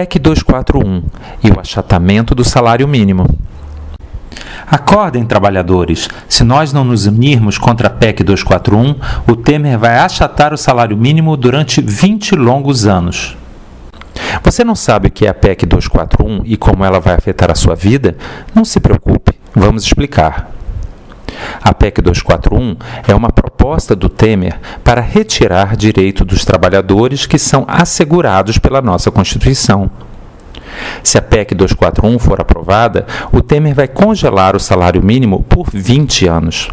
PEC 241 e o achatamento do salário mínimo. Acordem, trabalhadores! Se nós não nos unirmos contra a PEC 241, o Temer vai achatar o salário mínimo durante 20 longos anos. Você não sabe o que é a PEC 241 e como ela vai afetar a sua vida? Não se preocupe, vamos explicar. A PEC 241 é uma proposta do Temer para retirar direito dos trabalhadores que são assegurados pela nossa Constituição. Se a PEC 241 for aprovada, o Temer vai congelar o salário mínimo por 20 anos.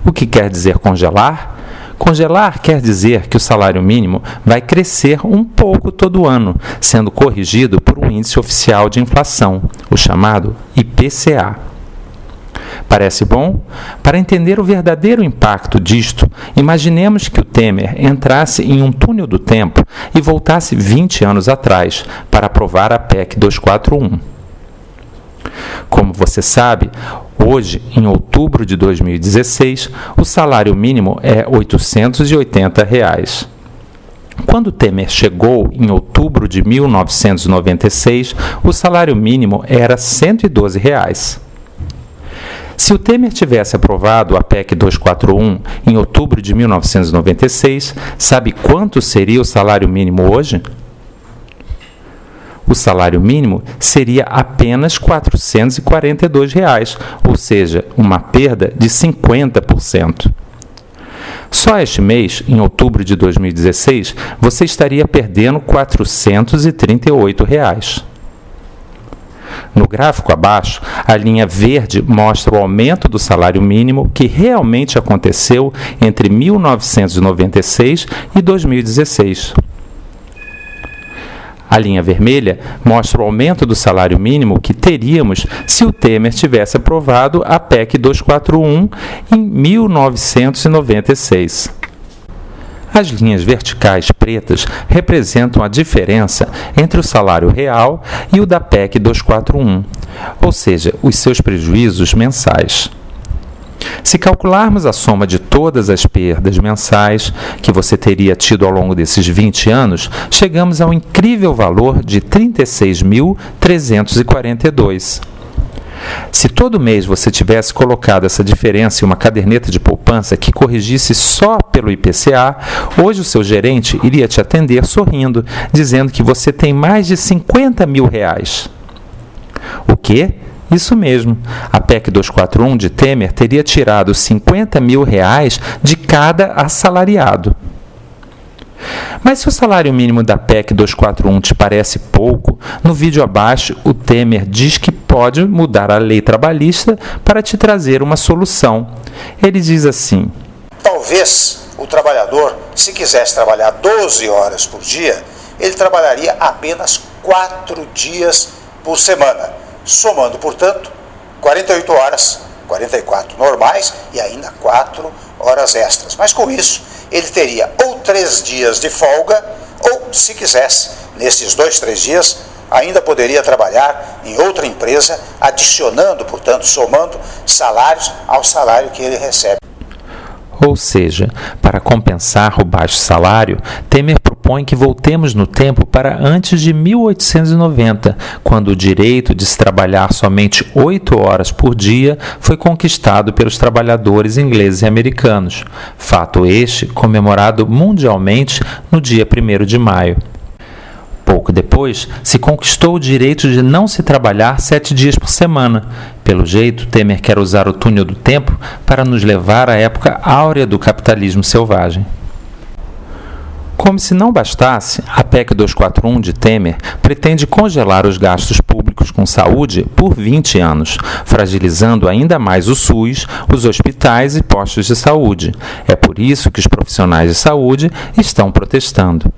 O que quer dizer congelar? Congelar quer dizer que o salário mínimo vai crescer um pouco todo ano, sendo corrigido por um índice oficial de inflação, o chamado IPCA. Parece bom? Para entender o verdadeiro impacto disto, imaginemos que o Temer entrasse em um túnel do tempo e voltasse 20 anos atrás para aprovar a PEC 241. Como você sabe, hoje, em outubro de 2016, o salário mínimo é R$ 880. Quando Temer chegou em outubro de 1996, o salário mínimo era R$ 112. Se o Temer tivesse aprovado a PEC 241 em outubro de 1996, sabe quanto seria o salário mínimo hoje? O salário mínimo seria apenas R$ 442, ou seja, uma perda de 50%. Só este mês, em outubro de 2016, você estaria perdendo R$ 438. No gráfico abaixo, a linha verde mostra o aumento do salário mínimo que realmente aconteceu entre 1996 e 2016. A linha vermelha mostra o aumento do salário mínimo que teríamos se o Temer tivesse aprovado a PEC 241 em 1996. As linhas verticais pretas representam a diferença entre o salário real e o da PEC 241, ou seja, os seus prejuízos mensais. Se calcularmos a soma de todas as perdas mensais que você teria tido ao longo desses 20 anos, chegamos ao incrível valor de R$ 36.342. Se todo mês você tivesse colocado essa diferença em uma caderneta de poupança que corrigisse só pelo IPCA, hoje o seu gerente iria te atender sorrindo, dizendo que você tem mais de R$ 50 mil. O quê? Isso mesmo. A PEC 241 de Temer teria tirado R$ 50 mil de cada assalariado. Mas se o salário mínimo da PEC 241 te parece pouco, no vídeo abaixo o Temer diz que pode mudar a lei trabalhista para te trazer uma solução. Ele diz assim: talvez o trabalhador, se quisesse trabalhar 12 horas por dia, ele trabalharia apenas 4 dias por semana, somando, portanto, 48 horas, 44 normais e ainda 4 horas extras. Mas com isso, ele teria ou 3 dias de folga, ou, se quisesse, nesses 2, 3 dias, ainda poderia trabalhar em outra empresa, adicionando, portanto, somando salários ao salário que ele recebe. Ou seja, para compensar o baixo salário, Temer propõe que voltemos no tempo para antes de 1890, quando o direito de se trabalhar somente 8 horas por dia foi conquistado pelos trabalhadores ingleses e americanos, fato este comemorado mundialmente no dia 1º de maio. Pouco depois, se conquistou o direito de não se trabalhar 7 dias por semana. Pelo jeito, Temer quer usar o túnel do tempo para nos levar à época áurea do capitalismo selvagem. Como se não bastasse, a PEC 241 de Temer pretende congelar os gastos públicos com saúde por 20 anos, fragilizando ainda mais o SUS, os hospitais e postos de saúde. É por isso que os profissionais de saúde estão protestando.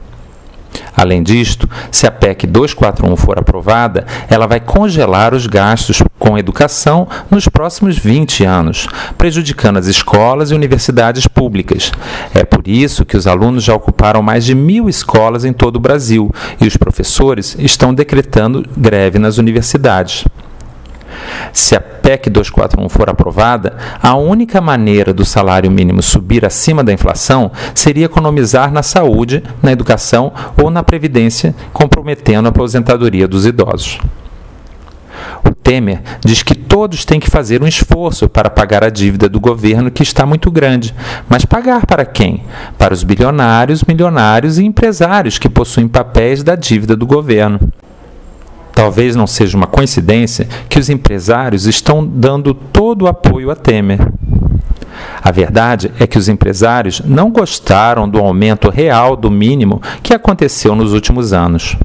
Além disto, se a PEC 241 for aprovada, ela vai congelar os gastos com educação nos próximos 20 anos, prejudicando as escolas e universidades públicas. É por isso que os alunos já ocuparam mais de 1.000 escolas em todo o Brasil e os professores estão decretando greve nas universidades. Se a PEC 241 for aprovada, a única maneira do salário mínimo subir acima da inflação seria economizar na saúde, na educação ou na previdência, comprometendo a aposentadoria dos idosos. O Temer diz que todos têm que fazer um esforço para pagar a dívida do governo, que está muito grande. Mas pagar para quem? Para os bilionários, milionários e empresários que possuem papéis da dívida do governo. Talvez não seja uma coincidência que os empresários estão dando todo o apoio a Temer. A verdade é que os empresários não gostaram do aumento real do mínimo que aconteceu nos últimos anos.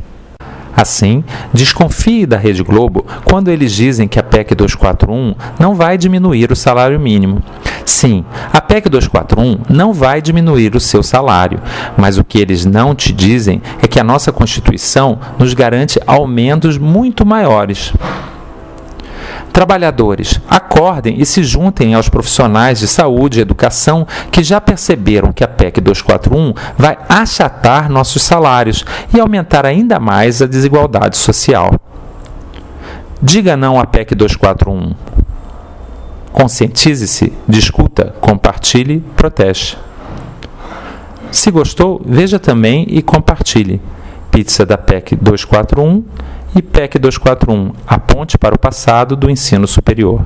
Assim, desconfie da Rede Globo quando eles dizem que a PEC 241 não vai diminuir o salário mínimo. Sim, a PEC 241 não vai diminuir o seu salário, mas o que eles não te dizem é que a nossa Constituição nos garante aumentos muito maiores. Trabalhadores, acordem e se juntem aos profissionais de saúde e educação que já perceberam que a PEC 241 vai achatar nossos salários e aumentar ainda mais a desigualdade social. Diga não à PEC 241. Conscientize-se, discuta, compartilhe, proteste. Se gostou, veja também e compartilhe. Pizza da PEC 241 e PEC 241, a ponte para o passado do ensino superior.